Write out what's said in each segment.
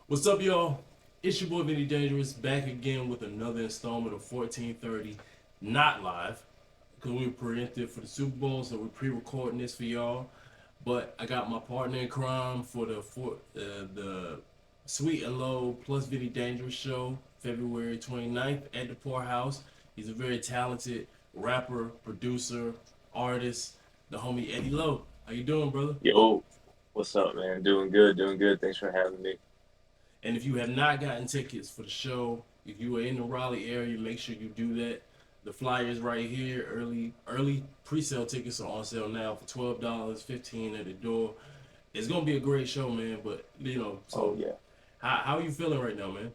What's up, y'all? It's your boy Vinnie-Dangerous back again with another installment of 1430, not live, because we were preempted for the Super Bowl, so we're pre-recording this for y'all. But I got my partner in crime for the Sweet and Low plus Vinnie-Dangerous show, February 29th at the Poorhouse. He's a very talented rapper, producer, artist, the homie Eddie Low. How you doing, brother? Yo, what's up, man? Doing good, doing good. Thanks for having me. And if you have not gotten tickets for the show, if you are in the Raleigh area, make sure you do that. The flyers right here. Early pre-sale tickets are on sale now for $12, 15 at the door. It's gonna be a great show, man. But Oh so yeah, how are you feeling right now, man?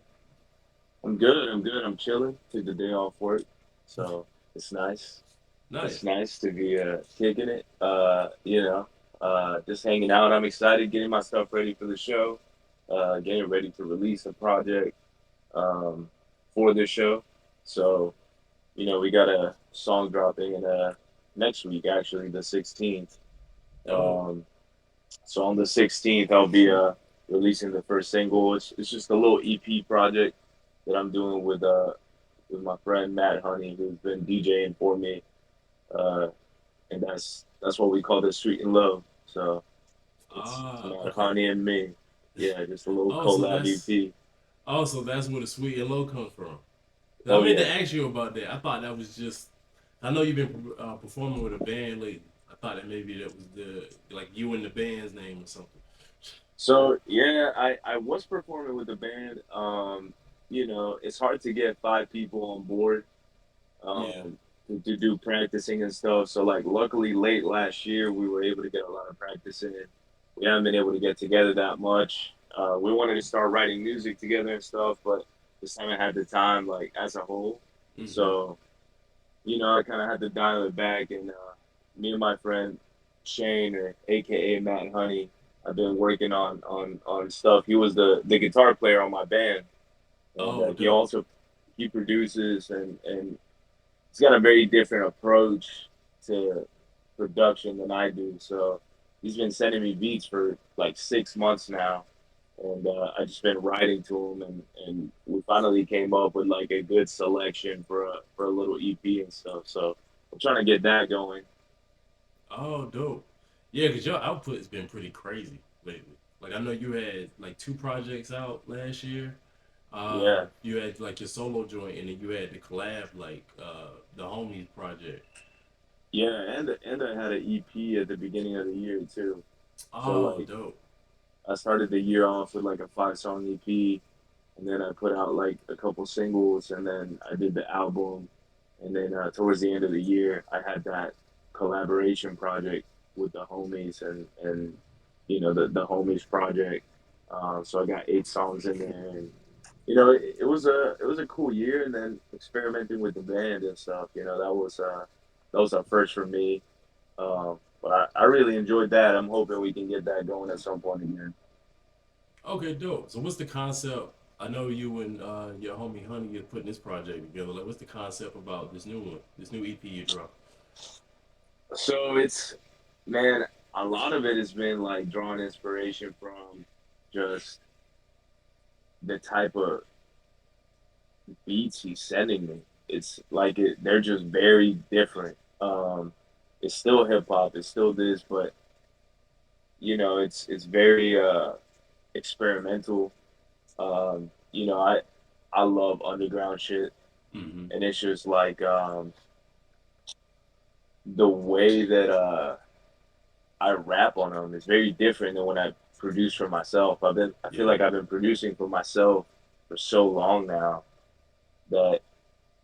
I'm good. I'm good. I'm chilling. Took the day off work, so it's nice. It's Nice. nice to be kicking it. Just hanging out. I'm excited, getting my stuff ready for the show. Getting ready to release a project um, for this show. So we got a song dropping in next week, actually the 16th. Oh, Um, So on the 16th, I'll be releasing the first single. It's just a little EP project that I'm doing with my friend Matt Honey, who's been DJing for me, uh, and that's what we call the Street and Love. So it's Matt okay. Honey and me. Yeah, just a little Oh, so collab that's EP. also that's where the sweet and low comes from. I Oh meant yeah. to ask you about that. I thought that was just. I know you've been performing with a band lately. I thought that maybe that was the like you and the band's name or something. So yeah, I was performing with the band. It's hard to get five people on board Yeah. um, to do practicing and stuff. So like, luckily, late last year we were able to get a lot of practice in. We haven't been able to get together that much. We wanted to start writing music together and stuff, but just haven't had the time, like as a whole. Mm-hmm. So I kind of had to dial it back, and me and my friend Shane, or AKA Matt Honey, I've been working on stuff. He was the guitar player on my band, and Oh, he dope. also he produces and he's got a very different approach to production than I do. So he's been sending me beats for like 6 months now, and I just been writing to him, and we finally came up with like a good selection for a little EP and stuff. So I'm trying to get that going. Oh, dope. Yeah, because your output has been pretty crazy lately. Like I know you had like two projects out last year. Yeah, You had like your solo joint, and then you had the collab, like the homies project. yeah, and I had an EP at the beginning of the year too. So Oh, like dope. I started the year off with like a 5 song EP, and then I put out like a couple singles, and then I did the album, and then towards the end of the year, I had that collaboration project with the homies, and the homies project. So I got 8 songs in there, and it was a cool year, and then experimenting with the band and stuff. That was a first for me. But I really enjoyed that. I'm hoping we can get that going at some point again. Okay, dope. So what's the concept? I know you and your homie Honey are putting this project together. Like, what's the concept about this new one, this new EP you dropped? So it's man, a lot of it has been like drawing inspiration from just the type of beats he's sending me. It's like they're just very different. It's still hip hop, it's still this, but it's very experimental. I love underground shit, Mm-hmm. and it's just like the way that I rap on them is very different than when I produce for myself. I feel Yeah. like I've been producing for myself for so long now that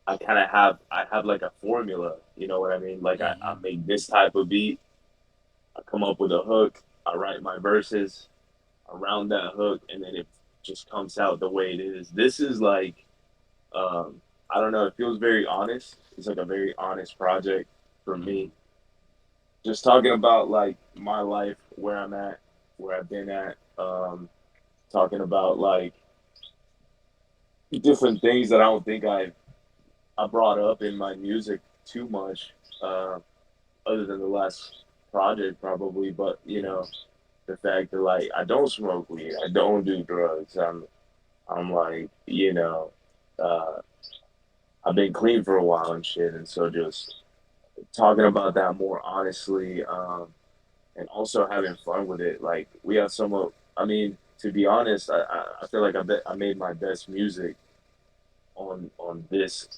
I have like a formula. You know what I mean? Like I Mm-hmm. make this type of beat, I come up with a hook, I write my verses around that hook, and then it just comes out the way it is. This is like I don't know, it feels very honest. It's like a very honest project for Mm-hmm. me. Just talking about like my life, where I'm at, where I've been at, talking about like different things that I don't think I brought up in my music too much, uh, other than the last project probably. But Mm-hmm. the fact that like I don't smoke weed, I don't do drugs. I'm like, uh, I've been clean for a while and shit, and so just talking about that more honestly, and also having fun with it. Like we have some of, I mean, to be honest, I feel like I made my best music on this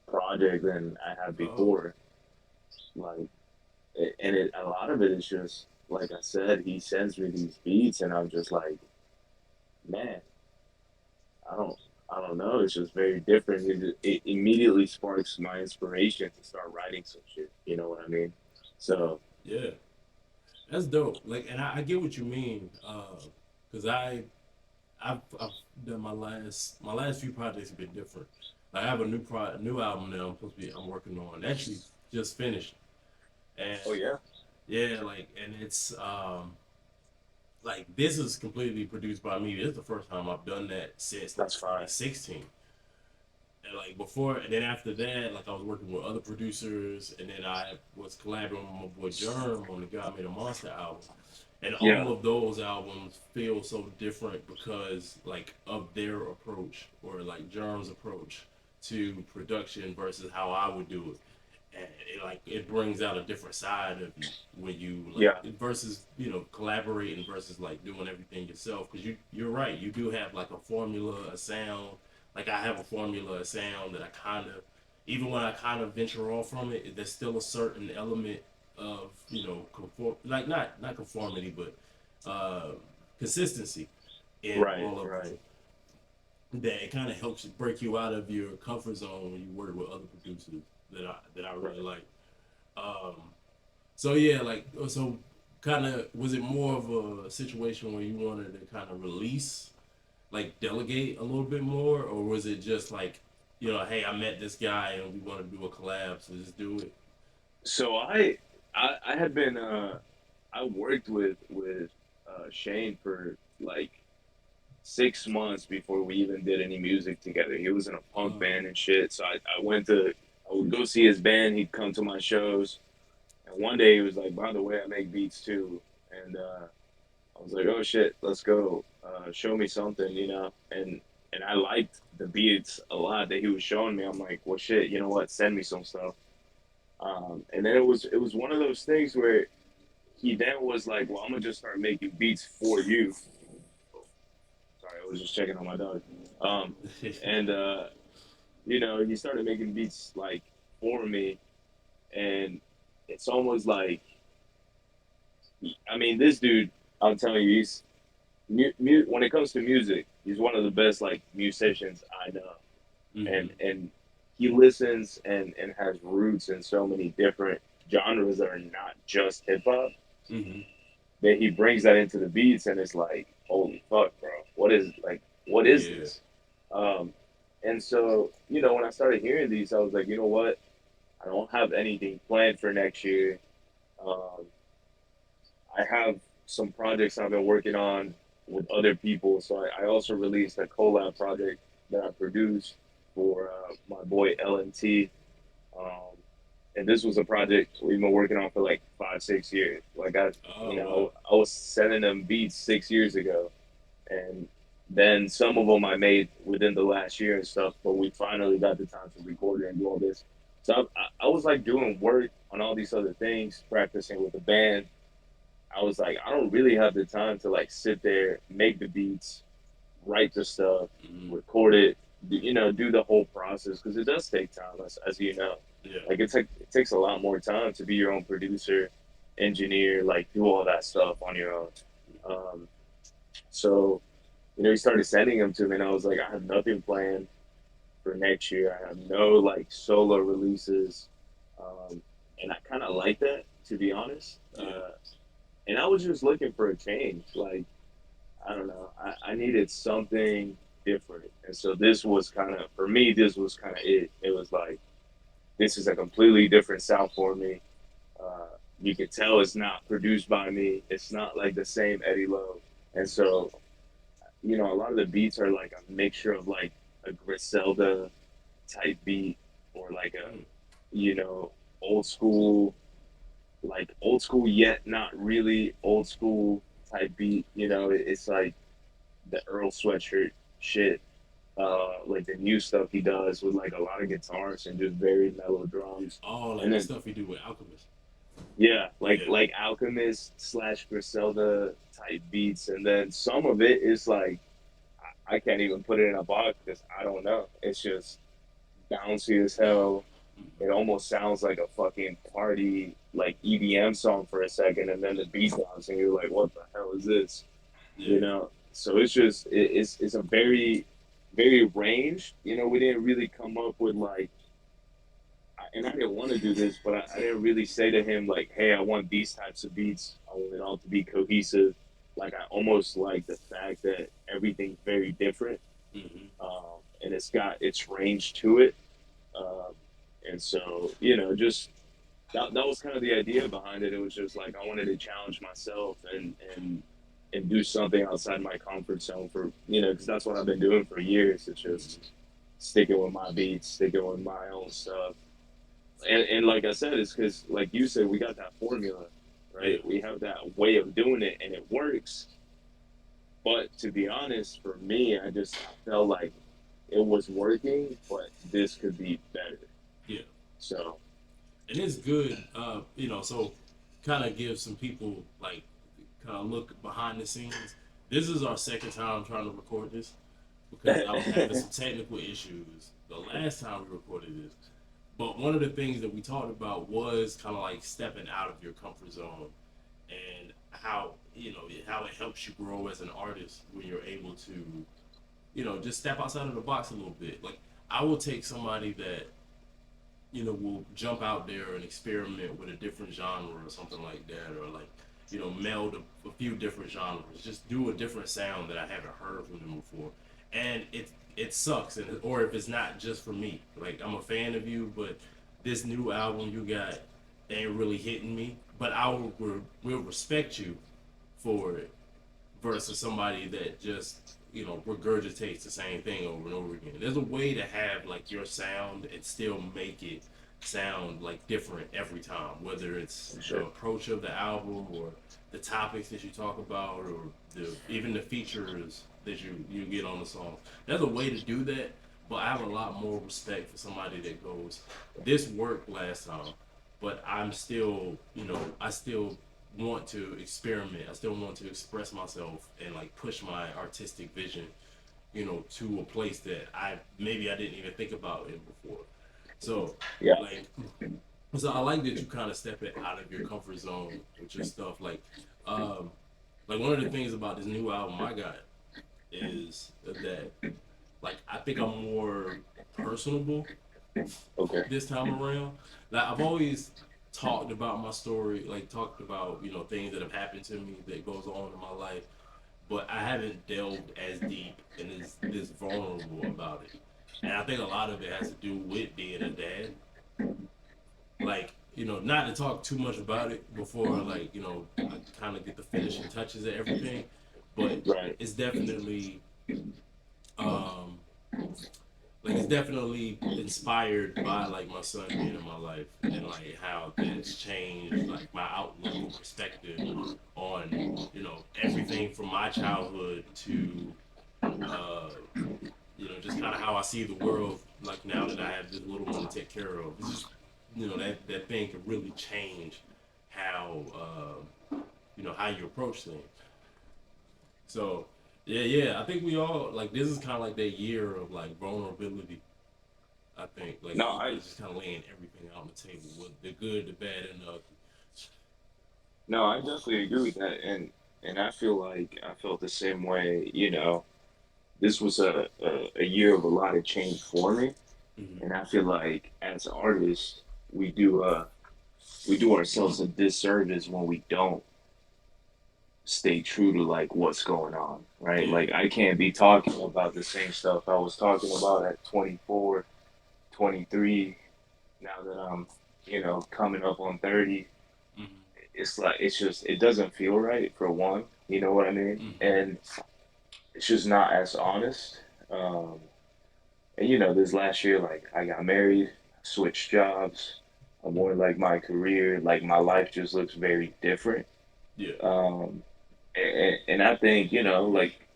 project than I had Oh, before. Like, and a lot of it is just like I said, he sends me these beats, and I'm just like, man, I don't. I don't know. It's just very different. It immediately sparks my inspiration to start writing some shit. You know what I mean? So yeah, that's dope. Like, and I get what you mean. Cause I've done my last few projects have been different. Like, I have a new album that I'm working on. Actually, just finished, and oh yeah, yeah, like, and it's like this is completely produced by me. This is the first time I've done that since like that's fine. 2016. And like before, and then after that, like I was working with other producers, and then I was collaborating with my boy Germ on the God Made a Monster album. And Yeah, all of those albums feel so different because like of their approach or like Germ's approach to production versus how I would do it. And it brings out a different side of you when you like yeah, versus collaborating versus like doing everything yourself, because you're right, you do have like a formula, a sound. Like I have a formula, a sound that I kind of, even when I kind of venture off from it, there's still a certain element of conform, like not conformity, but uh, consistency in right, all of them, right. that it kind of helps you break you out of your comfort zone when you work with other producers that I really Right. like. Um, so yeah, like so, kind of was it more of a situation where you wanted to kind of release, like delegate a little bit more, or was it just like, hey, I met this guy and we want to do a collab, so just do it? So I had been I worked with Shane for like 6 months before we even did any music together. He was in a punk Uh, band and shit. So I would go see his band. He'd come to my shows, and one day he was like, "By the way, I make beats too." And I was like, "Oh shit, let's go. Show me something," And I liked the beats a lot that he was showing me. I'm like, "Well, shit, you know what? Send me some stuff." And then it was one of those things where he then was like, "Well, I'm gonna just start making beats for you." Sorry, I was just checking on my dog. Um, and he started making beats like for me, and it's almost like, I mean, this dude, I'm telling you, when it comes to music, he's one of the best like musicians I know, and mm-hmm. he listens and has roots in so many different genres that are not just hip hop. Mm-hmm. That he brings that into the beats, and it's like, holy fuck, bro, what is Yeah. this? Um, and so, when I started hearing these, I was like, you know what? I don't have anything planned for next year. Um, I have some projects I've been working on with other people. So I also released a collab project that I produced for my boy LNT. Um, and this was a project we've been working on for like 5, 6 years. Like Oh wow. I was sending them beats 6 years ago, and then some of them I made within the last year and stuff. But we finally got the time to record it and do all this. So I was like doing work on all these other things, practicing with the band. I was like, I don't really have the time to like sit there, make the beats, write the stuff, Mm-hmm. record it, do the whole process, because it does take time, as you know. Yeah. Like it takes a lot more time to be your own producer, engineer, like do all that stuff on your own. Um, so he started sending them to me, and I was like, I have nothing planned for next year. I have no like solo releases, and I kind of like that, to be honest. Yeah. And I was just looking for a change. Like, I don't know, I needed something different, and so this was kind of, for me, this was kind of it. It was like, this is a completely different sound for me. Uh, you can tell it's not produced by me. It's not like the same Eddie Lowe, and so a lot of the beats are like a mixture of like a Griselda type beat, or like a Mm. you know old school, like old school yet not really old school type beat. It's like the Earl Sweatshirt shit. like the new stuff he does with like a lot of guitars and just very mellow drums. Oh, like And the then stuff he do with Alchemist. yeah, Yeah. like Alchemist slash Griselda type beats, and then some of it is like I can't even put it in a box because I don't know. It's just bouncy as hell. It almost sounds like a fucking party like EDM song for a second, and then the beat drops, and you're like, "What the hell is this?" Yeah. You know. So it's just it's a very ranged. You know, we didn't really come up with like, and I didn't want to do this, but I didn't really say to him like, "Hey, I want these types of beats. I want it all to be cohesive." Like I almost like the fact that everything's very different, Hmm. and it's got its range to it. Um, and so, you know, just that was kind of the idea behind it. It was just like I wanted to challenge myself and do something outside my comfort zone for because that's what I've been doing for years. It's just sticking with my beats, sticking with my own stuff. And like I said, it's because like you said, we got that formula, Yeah. right? We have that way of doing it, and it works. But to be honest, for me, I just felt like it was working, but this could be better. Yeah. So And it's good, so kind of give some people like kind of look behind the scenes. This is our second time trying to record this because I was having some technical issues the last time we recorded this. But one of the things that we talked about was kind of like stepping out of your comfort zone and how it helps you grow as an artist when you're able to just step outside of the box a little bit. Like I will take somebody that will jump out there and experiment with a different genre or something like that, or like, meld a few different genres, just do a different sound that I haven't heard from them before, and it sucks, and or if it's not just for me, like I'm a fan of you, but this new album you got ain't really hitting me, but will respect you for it versus somebody that just regurgitates the same thing over and over again. There's a way to have like your sound and still make it sound like different every time, whether it's the sure. approach of the album or the topics that you talk about or even the features that you get on the song. There's a way to do that, but I have a lot more respect for somebody that goes, this worked last time, but I still want to experiment. I still want to express myself and like push my artistic vision, to a place that I didn't even think about it before. So Yeah. like so I like that you kind of step it out of your comfort zone with your stuff. Um like one of the things about this new album I got is that like I think I'm more personable Okay. this time around. Like I've always talked about my story, like talked about things that have happened to me that goes on in my life, but I haven't delved as deep and as this vulnerable about it. And I think a lot of it has to do with being a dad. Like not to talk too much about it before like I kind of get the finishing touches of everything, but Right. it's definitely um it's definitely inspired by like my son being in my life and like how that's changed like my outlook and perspective on everything from my childhood to uh just kind of how I see the world like now that I have this little one to take care of. It's just that thing can really change how how you approach things. So yeah, I think we all like this is kind of like that year of like vulnerability. I think like No, I everybody's just kind of laying everything out on the table, with the good, the bad, and the ugly. no, I definitely agree with that, and I feel like I felt the same way. You know, this was a year of a lot of change for me, Mm-hmm. and I feel like as artists, we do we do ourselves a disservice when we don't stay true to like what's going on, right? Yeah. Like I can't be talking about the same stuff I was talking about at 24, 23. Now that I'm, coming up on 30, Mm-hmm. it's like it's just it doesn't feel right for one. You know what I mean? Mm-hmm. And it's just not as honest. Um, and this last year, like I got married, switched jobs. I'm more like my career, like my life just looks very different. Yeah. Um, and I think like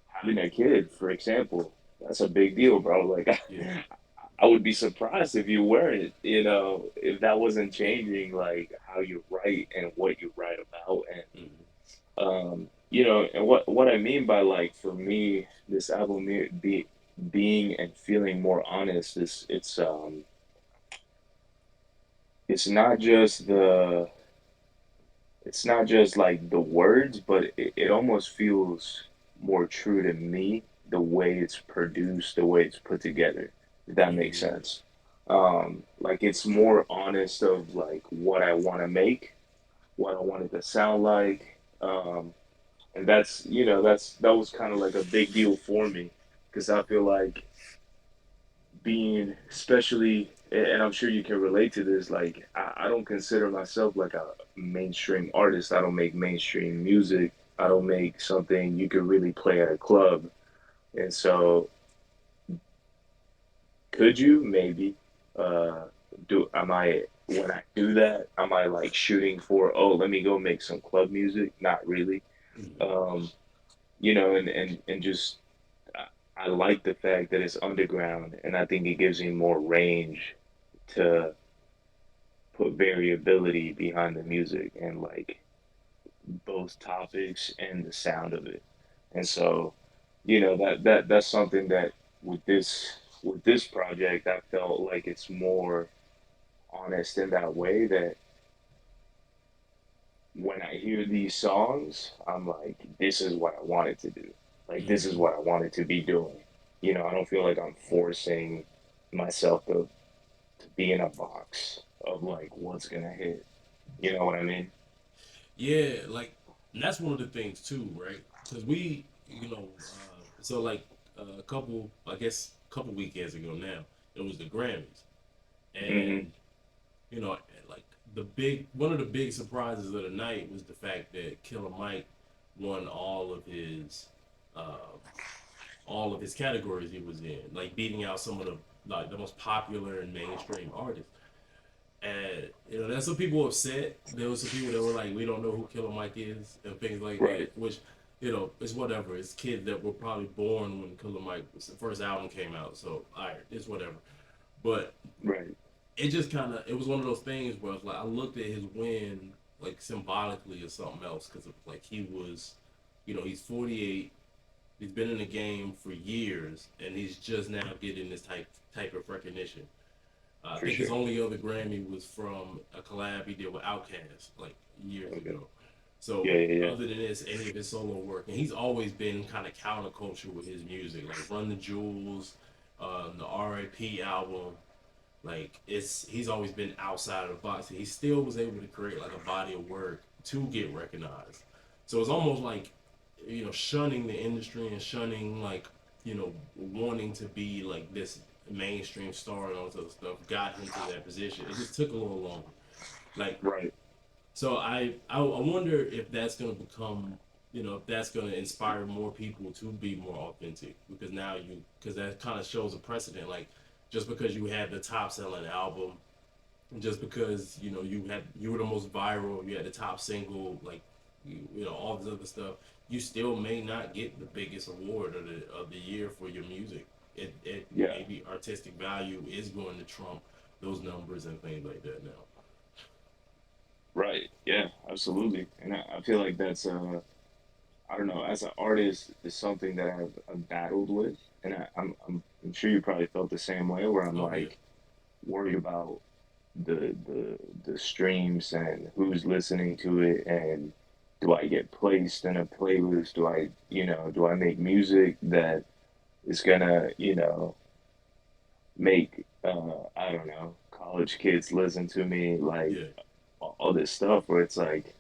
having a kid, for example, that's a big deal, bro. Like Yeah. I would be surprised if you weren't, if that wasn't changing like how you write and what you write about and Hmm. and what I mean by like for me, this album being and feeling more honest is it's not just it's not just like the words, but it almost feels more true to me the way it's produced, the way it's put together, if that makes Hmm. sense. Like it's more honest of like what I want to make, what I want it to sound like. And that was kind of like a big deal for me because I feel like being especially and I'm sure you can relate to this, like I don't consider myself like a mainstream artist. I don't make mainstream music. I don't make something you could really play at a club. And so could you maybe uh do am I when I do that, am I like shooting for, oh, let me go make some club music? Not really. Hmm. Um, and just I like the fact that it's underground, and I think it gives me more range to put variability behind the music and like both topics and the sound of it. And so, that's something that with this project, I felt like it's more honest in that way that when I hear these songs, I'm like, this is what I wanted to do. Like this is Hmm. what I wanted to be doing. I don't feel like I'm forcing myself to be in a box of like what's gonna hit. You know what I mean? Yeah, like, and that's one of the things too, right? Because so like a couple, I guess, a couple weekends ago now, it was the Grammys, Hmm. and you know, like one of the big surprises of the night was the fact that Killer Mike won uh, all of his categories he was in, like beating out some of the most popular and mainstream artists. And there's some people upset. There was some people that were like, "We don't know who Killer Mike is," and things like Right, that. Which, it's whatever. It's kids that were probably born when Killer Mike's first album came out. So, all right, it's whatever. But right. it was one of those things where it's like I looked at his win like symbolically or something else because like he was, he's 48. He's been in the game for years, and he's just now getting this type of recognition. I For think his sure. only other Grammy was from a collab he did with Outkast like years Okay. ago. So Yeah, yeah, yeah. other than this, any of his solo work, and he's always been kind of counterculture with his music, like Run the Jewels, the R.I.P. album. Like he's always been outside of the box. He still was able to create like a body of work to get recognized. So it's almost like shunning the industry and shunning like wanting to be like this mainstream star and all this other stuff got him to that position. It just took a little longer. Like Right. so I wonder if that's gonna become if that's gonna inspire more people to be more authentic because because that kind of shows a precedent. Like just because you had the top selling album, just because you were the most viral, you had the top single, like all this other stuff, you still may not get the biggest award of the year for your music. It Yeah. maybe artistic value is going to trump those numbers and things like that now. Right. Yeah, absolutely. And I feel like that's I don't know, as an artist is something that I've battled with. And I'm sure you probably felt the same way where I'm Oh yeah, like worried about the streams and who's listening to it and do I get placed in a playlist? Do I make music that is gonna, make I don't know, college kids listen to me, like yeah, all this stuff where it's like,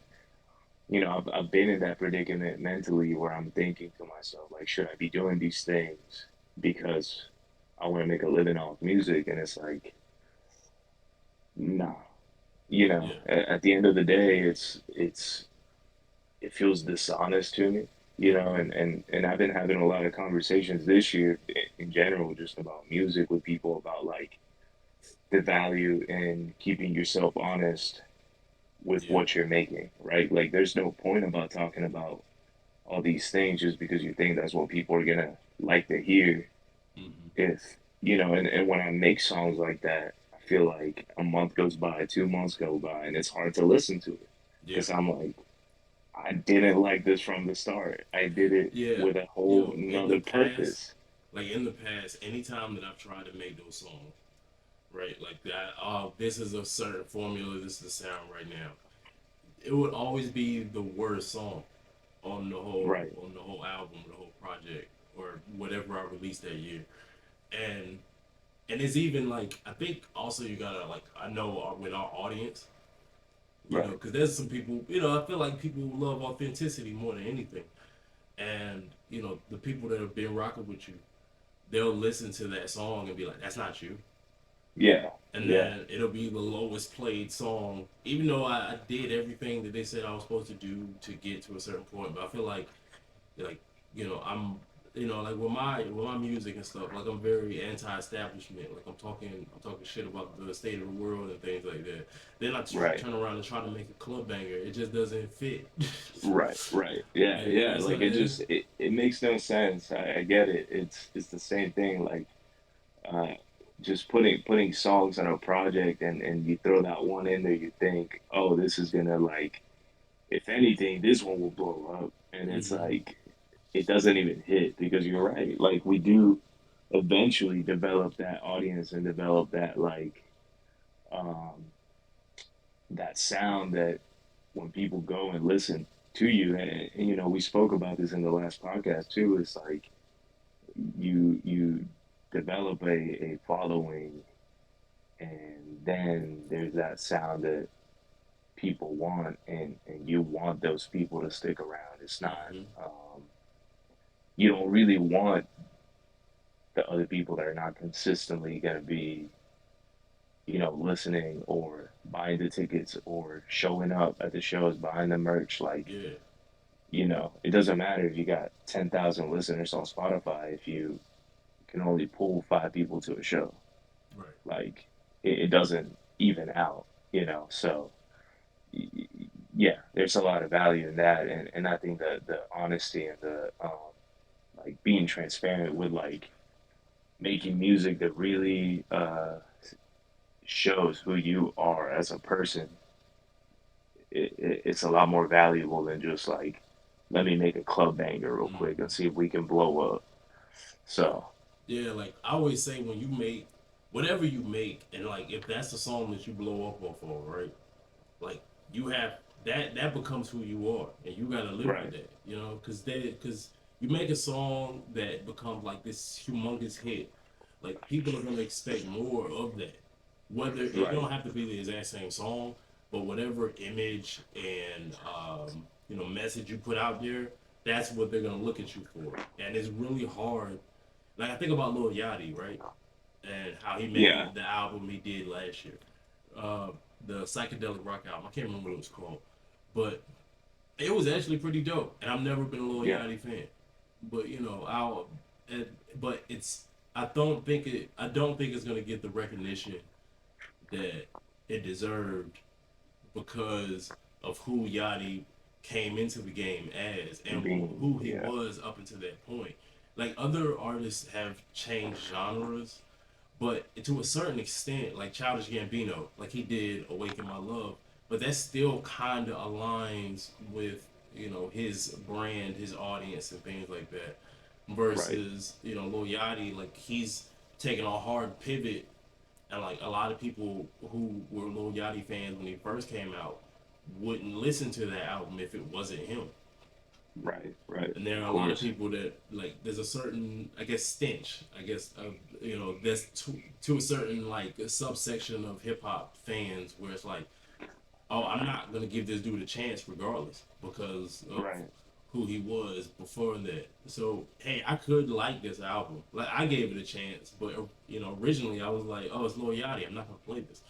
I've been in that predicament mentally where I'm thinking to myself, like, should I be doing these things because I want to make a living off music? And it's like, nah, yeah, at the end of the day, it feels dishonest to me, hmm, and I've been having a lot of conversations this year in general, just about music with people about like the value in keeping yourself honest with yeah, what you're making, right? Like, there's no point about talking about all these things just because you think that's what people are gonna like to hear. Hmm. if and when I make songs like that, I feel like a month goes by, 2 months go by, and it's hard to listen to it Yeah. because I'm like, I didn't like this from the start. I did it Yeah. with a whole Yo, in the another past, purpose. anytime that I've tried to make those songs, right, like that, oh, this is a certain formula, this is the sound right now. It would always be the worst song Right, on the whole album, the whole project, or whatever I released that year. And it's even like I think also you gotta like I know with our audience, right, because there's some people, I feel like people love authenticity more than anything, and the people that have been rocking with you, they'll listen to that song and be like, "That's not you," yeah, and yeah, then it'll be the lowest played song, even though I did everything that they said I was supposed to do to get to a certain point. But I feel like I'm like with my music and stuff, like I'm very anti-establishment, like I'm talking shit about the state of the world and things like that. Then I right. turn around and try to make a club banger, it just doesn't fit. Right, right. Yeah, yeah. It's Like a, it makes no sense. I get it. It's the same thing. Like uh just putting songs on a project and you throw that one in there, you think, oh, this is gonna like if anything, this one will blow up. And it's mm-hmm, like it doesn't even hit because you're right. Like we do eventually develop that audience and develop that like um that sound that when people go and listen to you and we spoke about this in the last podcast too, it's like you develop a following and then there's that sound that people want and you want those people to stick around. It's not mm-hmm, you don't really want the other people that are not consistently going to be listening or buying the tickets or showing up at the shows, buying the merch. Like, yeah, it doesn't matter if you got 10,000 listeners on Spotify if you can only pull five people to a show. right, Like, it doesn't even out. So, yeah, there's a lot of value in that. And I think that the honesty and the, like, being transparent with, like, making music that really shows who you are as a person, it's a lot more valuable than just like, let me make a club banger real quick and mm-hmm. see if we can blow up. So, Yeah, like I always say, when you make whatever you make, and like if that's the song that you blow up off of, right? Like you have that becomes who you are, and you gotta live with right, that, because you make a song that becomes like this humongous hit, like people are gonna expect more of that. Whether it right, don't have to be the exact same song, but whatever image and message you put out there, that's what they're gonna look at you for, and it's really hard. Like I think about Lil Yachty, right, and how he yeah, made the album he did last year, uh, the psychedelic rock album. I can't remember what it was called, but it was actually pretty dope. And I've never been a Lil yeah, Yachty fan, but but it's I don't think it's gonna get the recognition that it deserved because of who Yachty came into the game as and being, who he yeah, was up until that point. Like other artists have changed genres, but to a certain extent, like Childish Gambino, like he did "Awaken My Love," but that still kind of aligns with his brand, his audience, and things like that. right, Versus Lil Yachty, like he's taking a hard pivot, and like a lot of people who were Lil Yachty fans when he first came out wouldn't listen to that album if it wasn't him. right, right, And there of are a lot of course, people that like there's a certain, I guess, stench, I guess, of that's to a certain like subsection of hip hop fans where it's like, oh, I'm not gonna give this dude a chance regardless because of right, who he was before that. So hey, I could like this album, like I gave it a chance, but originally I was like, oh, it's Lil Yachty, I'm not gonna play this.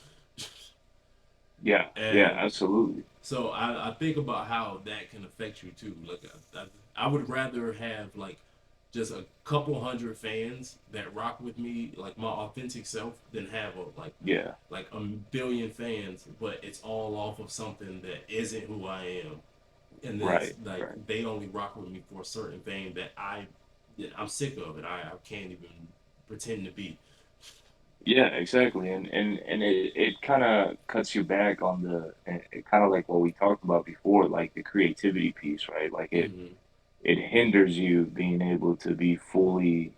yeah, yeah, And absolutely, so I think about how that can affect you too. Like I would rather have like just a couple hundred fans that rock with me, like my authentic self, than have yeah, like a billion fans, but it's all off of something that isn't who I am, and that's right, like right, they only rock with me for a certain thing that I'm sick of it. I can't even. pretend to be. Yeah, exactly. And it kind of cuts you back on it kind of like what we talked about before, like the creativity piece, right? Like Hmm. it hinders you being able to be fully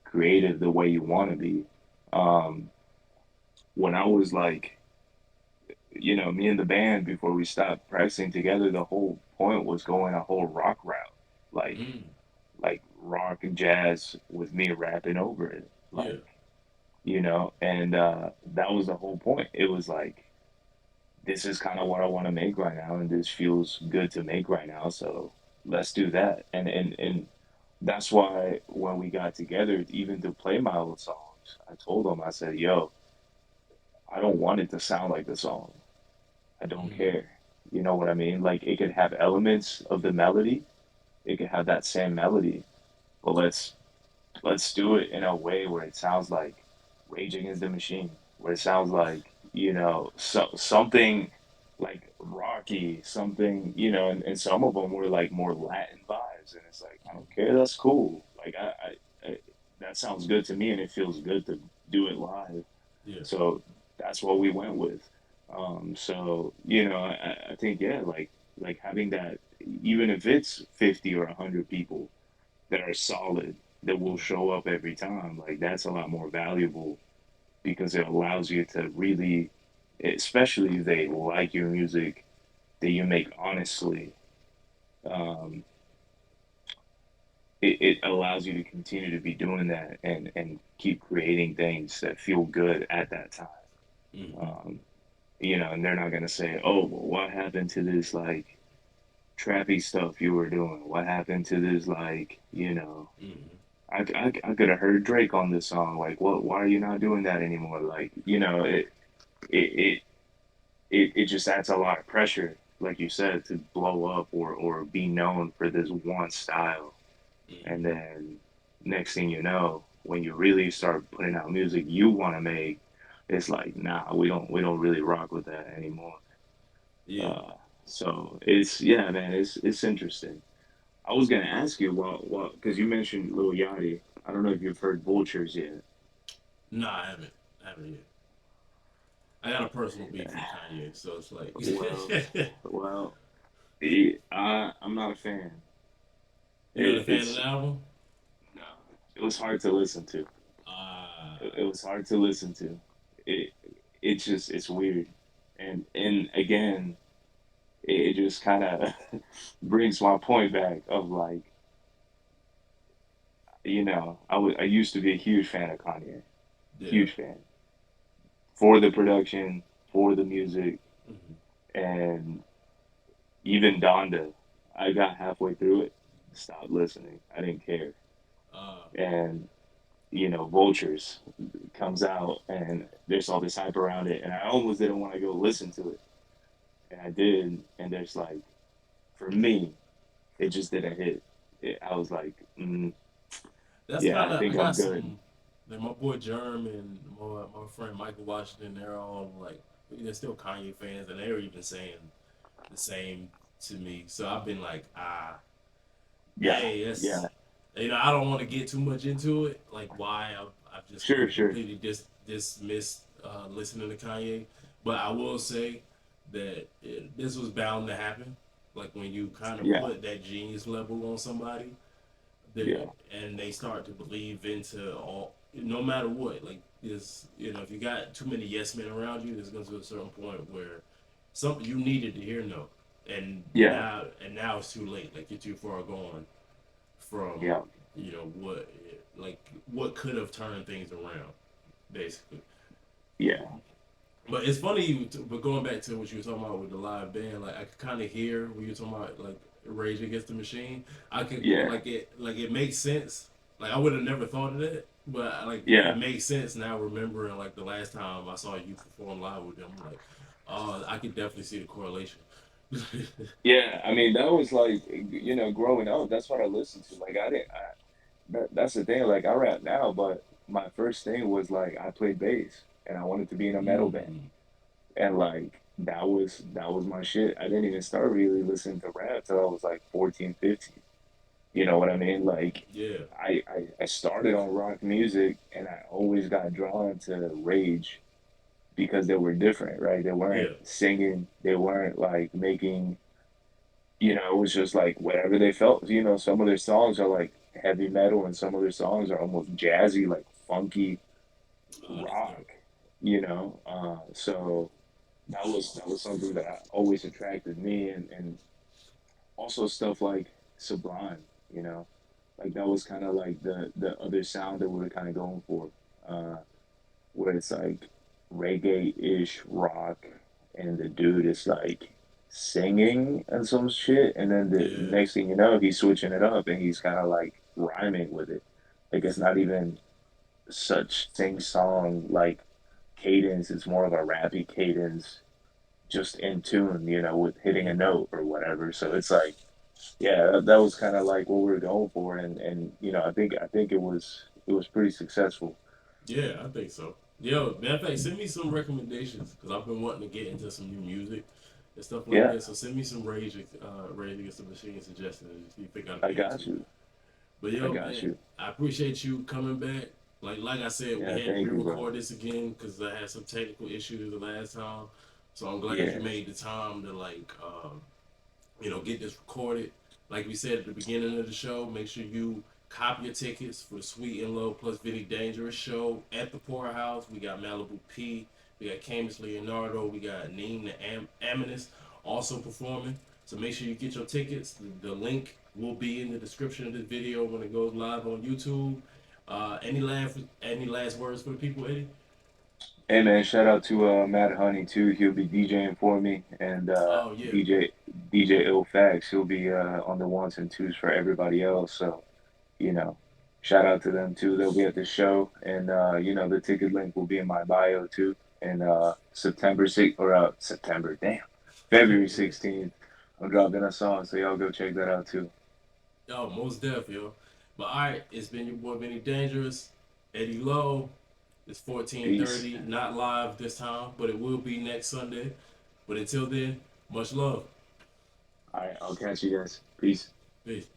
creative the way you want to be. Um, when I was like, me and the band before we stopped practicing together, the whole point was going a whole rock route, like Mm. rock and jazz with me rapping over it, Yeah. and that was the whole point. It was like this is kind of what I want to make right now, and this feels good to make right now, so let's do that. And that's why when we got together, even to play my old songs, I told them, I said, "Yo, I don't want it to sound like the song. I don't Mm. care. You know what I mean? Like it could have elements of the melody. It could have that same melody, but let's do it in a way where it sounds like Rage Against the Machine, where it sounds like, something like Rocky, something, and some of them were like more Latin vibes. And it's like, I don't care, that's cool. Like, that sounds good to me and it feels good to do it live. Yeah. So that's what we went with. So, I think, yeah, like having that, even if it's 50 or 100 people that are solid that will Mm. show up every time, like that's a lot more valuable because it allows you to really, especially if they like your music that you make honestly, um, it allows you to continue to be doing that and keep creating things that feel good at that time. Hmm. Um, and they're not gonna say, "Oh, well, what happened to this like trappy stuff you were doing? What happened to this like, Hmm. I could have heard Drake on this song. Like, what? Why are you not doing that anymore? Like, it it just adds a lot of pressure, like you said, to blow up or be known for this one style. And Hmm. then next thing you know, when you really start putting out music you want to make, it's like, nah, we don't really rock with that anymore. Yeah. Uh, so it's yeah, man, it's interesting. I was gonna ask you because you mentioned Lil Yachty. I don't know if you've heard Vultures yet. No, I haven't. I haven't yet. I got a personal beef with Kanye, so it's like, Well, well, I'm not a fan. you're not a fan of It's the album? no, it was hard to listen to. It Uh, was hard to listen to. It it's just it's weird, and again, it just kind of brings my point back of like, I used to be a huge fan of Kanye, yeah. huge fan for the production, for the music, Hmm. and even Donda. I got halfway through it, stopped listening. I didn't care. Uh, And Vultures comes out, and there's all this hype around it, and I almost didn't want to go listen to it, and I did, and there's like, for me, it just didn't hit. I was like, that's yeah, kind I of, I think I'm got good. some, like my boy Germ and my friend Michael Washington, they're all like, they're still Kanye fans, and they're even saying the same to me. So I've been like, Yeah, hey, yeah, that's, I don't want to get too much into it, like why I've just sure, sure, completely dismissed listening to Kanye. But I will say that this was bound to happen. Like when you kind of yeah, put that genius level on somebody, yeah, and they start to believe into all, no matter what. Like this, if you got too many yes men around you, there's going to a certain point where something you needed to hear no, and yeah, now it's too late. Like you're too far gone from yeah, what, like what could have turned things around, basically. yeah, But it's funny, but going back to what you were talking about with the live band, like I could kind of hear when you were talking about like Rage Against the Machine. I could yeah, like it makes sense. Like I would have never thought of that, but like it yeah. makes sense now. Remembering like the last time I saw you perform live with them, I'm like, I could definitely see the correlation. Yeah, I mean that was like growing up. That's what I listened to. Like I didn't. That's the thing. Like I rap now, but my first thing was like I played bass and I wanted to be in a metal band, Mm. and like that was my shit. I didn't even start really listening to rap till I was like 14, 15. You know what I mean? Like Yeah, I started on rock music and I always got drawn to Rage because they were different, right? They weren't yeah, singing, they weren't like making, it was just like whatever they felt. Some of their songs are like heavy metal and some of their songs are almost jazzy, like funky that's rock, dope. so that was something that always attracted me and also stuff like Sublime, like that was kind of like the other sound that we were kind of going for, uh, where it's like reggae-ish rock, and the dude is like singing and some shit, and then the Yeah, next thing you know, he's switching it up and he's kind of like rhyming with it. Like it's not even such sing song like cadence; it's more of a rappy cadence, just in tune, with hitting a hmm, note or whatever. So it's like, yeah, that was kind of like what we were going for, and I think it was pretty successful. yeah, I think so. Yo, matter of fact, send me some recommendations because I've been wanting to get into some new music and stuff like Yeah, that. So send me some Rage Against the Machine suggestions if you think I'd I be got into. you. But I yo, got man, you. I appreciate you coming back. Like I said, we Yeah, had to thank you, bro. re-record this again because I had some technical issues the last time. So I'm glad you Yeah, made the time to get this recorded. Like we said at the beginning of the show, make sure you cop your tickets for the Sweet and Low plus Vinnie-Dangerous show at the Poorhouse. We got Malibu P, we got Camus Leonardo, we got Neem the Aminus also performing. So make sure you get your tickets. The link will be in the description of this video when it goes live on YouTube. Any last words for the people, Eddie? hey man, shout out to Matt Honey too. He'll be DJing for me, and Oh yeah, DJ Ill Facts. He'll be on the ones and twos for everybody else. So you know, shout out to them too. They'll be at the show, and the ticket link will be in my bio too. And September 6th or September, damn, February yeah. 16th, I'm dropping a song, so y'all go check that out too. Yo, most deaf, yo. But all right, it's been your boy Vinnie-Dangerous, Eddie Lowe. It's Peace. 14:30, not live this time, but it will be next Sunday. But until then, much love. All right, I'll catch you guys. Peace. Peace.